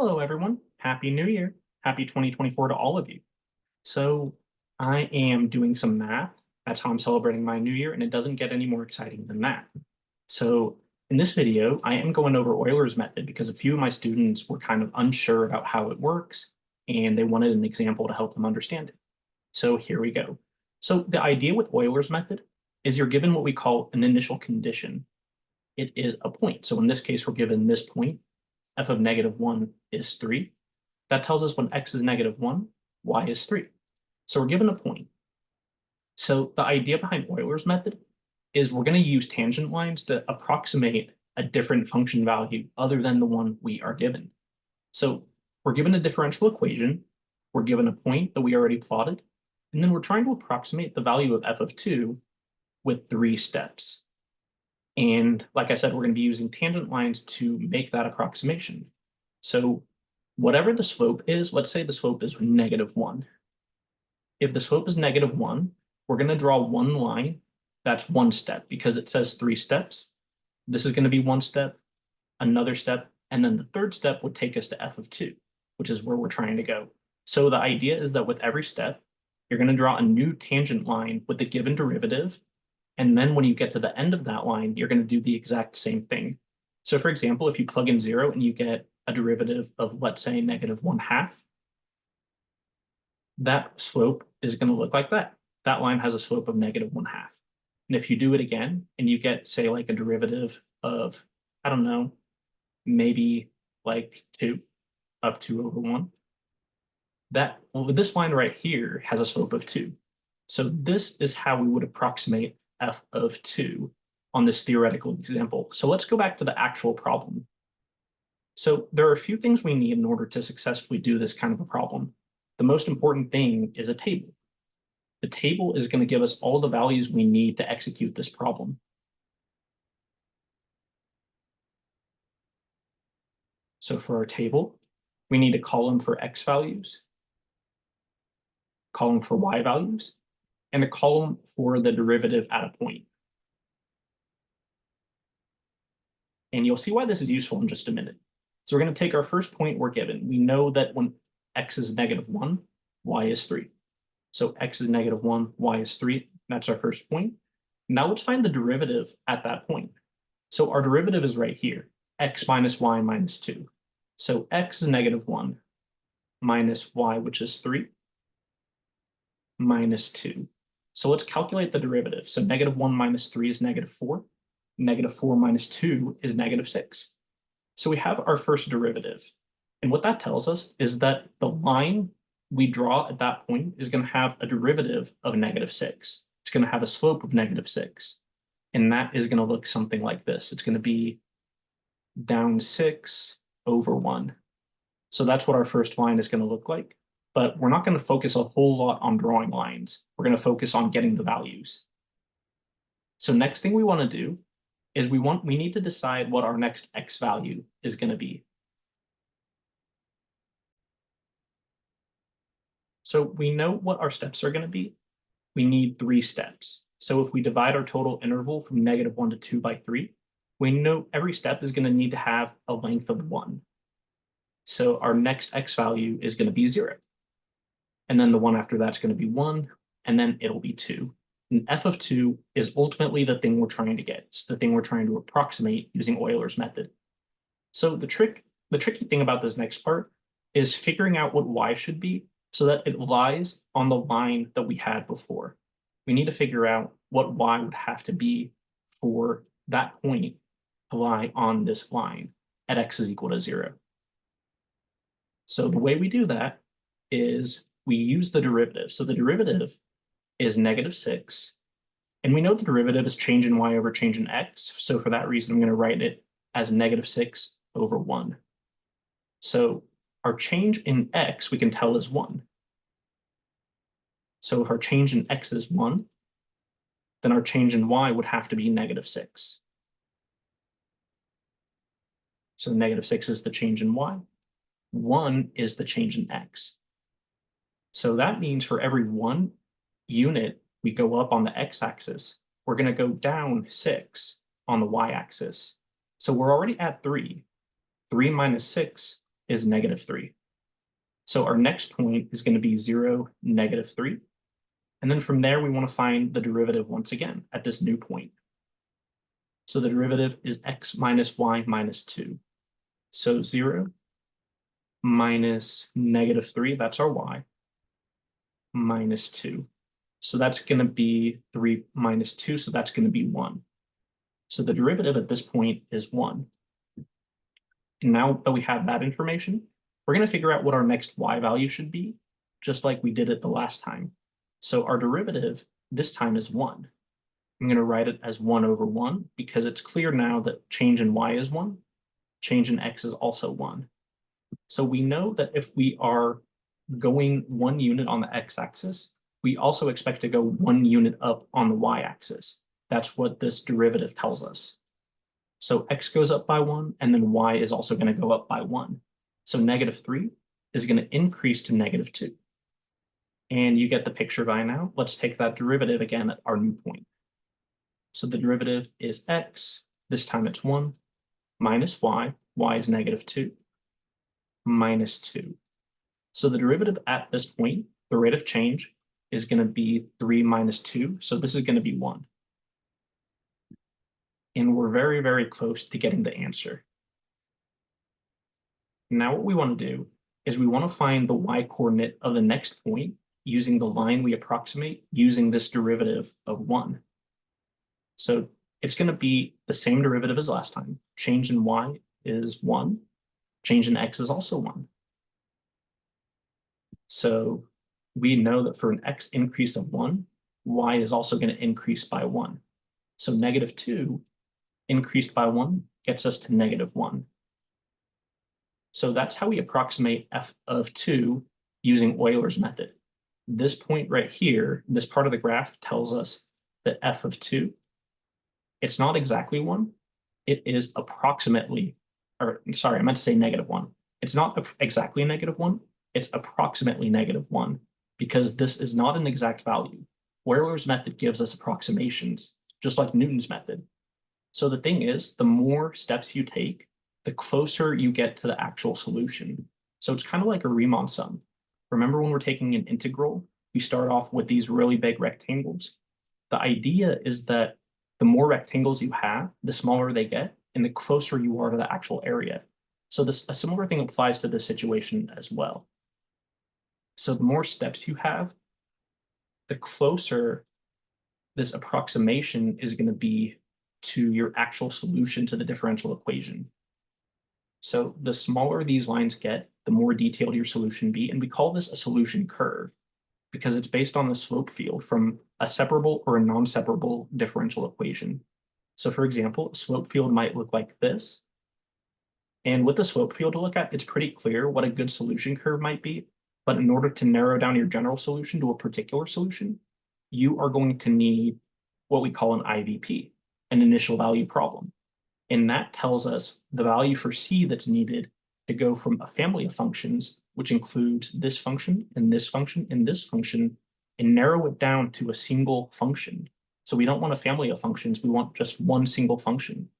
Hello, everyone. Happy New Year. Happy 2024 to all of you. So, I am doing some math. That's how I'm celebrating my new year, and it doesn't get any more exciting than that. So, in this video, I am going over Euler's method because a few of my students were kind of unsure about how it works, and they wanted an example to help them understand it. So, here we go. So, the idea with Euler's method is you're given what we call an initial condition. It is a point. So, in this case, we're given this point f of -1 is 3. That tells us when x is -1, y is 3. So we're given a point. So the idea behind Euler's method is we're going to use tangent lines to approximate a different function value other than the one we are given. So we're given a differential equation, we're given a point that we already plotted, and then we're trying to approximate the value of f of 2 with 3 steps. And like I said, we're going to be using tangent lines to make that approximation. So whatever the slope is, let's say the slope is -1. If the slope is -1, we're going to draw one line. That's one step because it says 3 steps. This is going to be one step, another step, and then the third step would take us to f of 2, which is where we're trying to go. So the idea is that with every step, you're going to draw a new tangent line with the given derivative. And then when you get to the end of that line, you're going to do the exact same thing. So for example, if you plug in 0 and you get a derivative of, let's say, -1/2, that slope is going to look like that. That line has a slope of -1/2. And if you do it again and you get, say, like a derivative of, I don't know, maybe like 2 up 2 over 1, this line right here has a slope of 2. So this is how we would approximate f of 2 on this theoretical example. So let's go back to the actual problem. So there are a few things we need in order to successfully do this kind of a problem. The most important thing is a table. The table is going to give us all the values we need to execute this problem. So for our table, we need a column for x values, column for y values, and a column for the derivative at a point. And you'll see why this is useful in just a minute. So we're going to take our first point we're given. We know that when x is -1, y is 3. So x is -1, y is 3. That's our first point. Now let's find the derivative at that point. So our derivative is right here, x minus y minus 2. So x is -1 minus y, which is 3, minus 2. So let's calculate the derivative. So -1 minus 3 is -4. -4 minus 2 is -6. So we have our first derivative. And what that tells us is that the line we draw at that point is going to have a derivative of -6. It's going to have a slope of -6. And that is going to look something like this. It's going to be down 6 over 1. So that's what our first line is going to look like. But we're not going to focus a whole lot on drawing lines. We're going to focus on getting the values. So next thing we want to do is we need to decide what our next x value is going to be. So we know what our steps are going to be. We need 3 steps. So if we divide our total interval from -1 to 2 by 3, we know every step is going to need to have a length of 1. So our next x value is going to be 0. And then the one after that's going to be 1, and then it'll be 2. And f of 2 is ultimately the thing we're trying to get. It's the thing we're trying to approximate using Euler's method. So the tricky thing about this next part is figuring out what y should be so that it lies on the line that we had before. We need to figure out what y would have to be for that point to lie on this line at x is equal to 0. So the way we do that is we use the derivative. So the derivative is -6. And we know the derivative is change in y over change in x. So for that reason, I'm going to write it as -6 over 1. So our change in x we can tell is 1. So if our change in x is 1, then our change in y would have to be -6. So -6 is the change in y. 1 is the change in x. So that means for every 1 unit we go up on the x-axis, we're going to go down 6 on the y-axis. So we're already at 3. 3 minus 6 is -3. So our next point is going to be 0, -3. And then from there, we want to find the derivative once again at this new point. So the derivative is x minus y minus 2. So 0 minus -3, that's our y, minus 2. So that's going to be 3 minus 2, so that's going to be 1. So the derivative at this point is 1. And now that we have that information, we're going to figure out what our next y value should be, just like we did it the last time. So our derivative this time is 1. I'm going to write it as 1 over 1 because it's clear now that change in y is 1, change in x is also 1. So we know that if we are going 1 unit on the x-axis, we also expect to go 1 unit up on the y-axis. That's what this derivative tells us. So x goes up by 1, and then y is also going to go up by 1. So -3 is going to increase to -2. And you get the picture by now. Let's take that derivative again at our new point. So the derivative is x, this time it's 1, minus y is -2, minus 2. So the derivative at this point, the rate of change, is going to be 3 minus 2, so this is going to be 1. And we're very, very close to getting the answer. Now what we want to do is we want to find the y-coordinate of the next point using the line we approximate using this derivative of 1. So it's going to be the same derivative as last time. Change in y is 1. Change in x is also 1. So we know that for an x increase of 1, y is also going to increase by 1. So -2 increased by 1 gets us to -1. So that's how we approximate f of 2 using Euler's method. This point right here, this part of the graph tells us that f of 2, it's not exactly 1. It is approximately, or sorry, I meant to say -1. It's not exactly -1. It's approximately -1 because this is not an exact value. Euler's method gives us approximations, just like Newton's method. So the thing is, the more steps you take, the closer you get to the actual solution. So it's kind of like a Riemann sum. Remember when we're taking an integral, we start off with these really big rectangles. The idea is that the more rectangles you have, the smaller they get, and the closer you are to the actual area. So a similar thing applies to this situation as well. So the more steps you have, the closer this approximation is going to be to your actual solution to the differential equation. So the smaller these lines get, the more detailed your solution be, and we call this a solution curve because it's based on the slope field from a separable or a non-separable differential equation. So for example, a slope field might look like this. And with the slope field to look at, it's pretty clear what a good solution curve might be. But in order to narrow down your general solution to a particular solution, you are going to need what we call an IVP, an initial value problem. And that tells us the value for C that's needed to go from a family of functions, which includes this function and this function and this function, and narrow it down to a single function. So we don't want a family of functions, we want just one single function.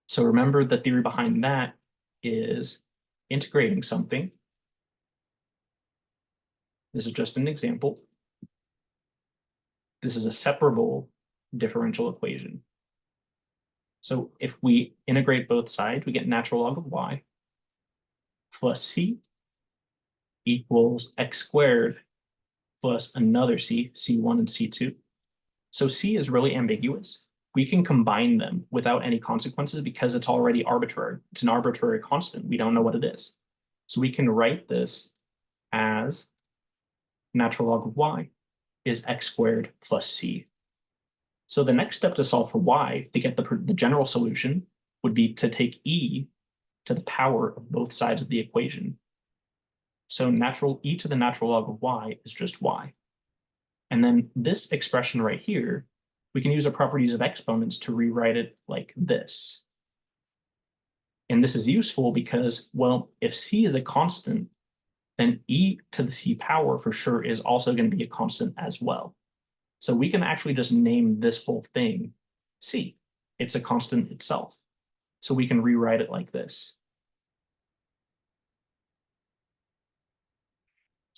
So remember the theory behind that is integrating something. This is just an example. This is a separable differential equation. So if we integrate both sides, we get natural log of y plus c equals x squared plus another c, c1 and c2. So c is really ambiguous. We can combine them without any consequences because it's already arbitrary. It's an arbitrary constant. We don't know what it is. So we can write this as natural log of y is x squared plus c. So the next step to solve for y, to get the general solution, would be to take e to the power of both sides of the equation. So e to the natural log of y is just y. And then this expression right here, we can use the properties of exponents to rewrite it like this. And this is useful because, well, if c is a constant, then e to the c power for sure is also going to be a constant as well. So we can actually just name this whole thing c. It's a constant itself. So we can rewrite it like this.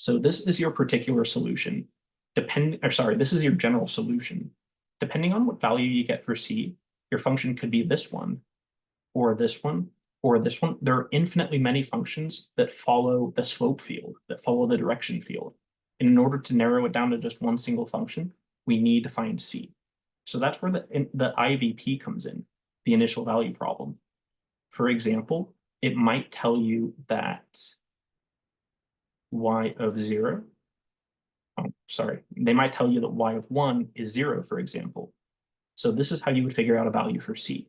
So this is your particular solution. This is your general solution. Depending on what value you get for C, your function could be this one, or this one, or this one. There are infinitely many functions that follow the slope field, that follow the direction field. And in order to narrow it down to just one single function, we need to find C. So that's where the IVP comes in, the initial value problem. For example, it might tell you that y of 0, they might tell you that y of 1 is 0, for example. So this is how you would figure out a value for C.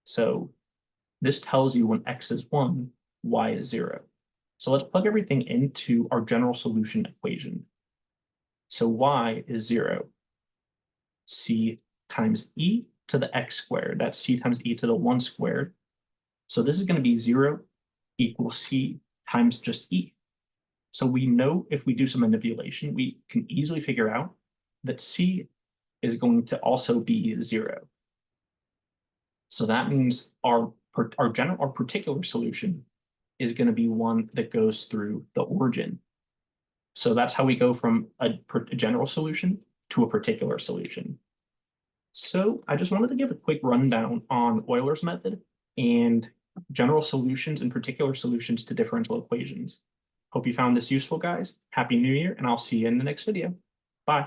So this tells you when x is 1, y is 0. So let's plug everything into our general solution equation. So y is 0. C times e to the x squared. That's c times e to the 1 squared. So this is going to be 0 equals c times just e. So we know if we do some manipulation, we can easily figure out that c is going to also be 0. So that means our particular solution is going to be one that goes through the origin. So that's how we go from a general solution to a particular solution. So I just wanted to give a quick rundown on Euler's method and general solutions and particular solutions to differential equations. Hope you found this useful, guys. Happy New Year, and I'll see you in the next video. Bye.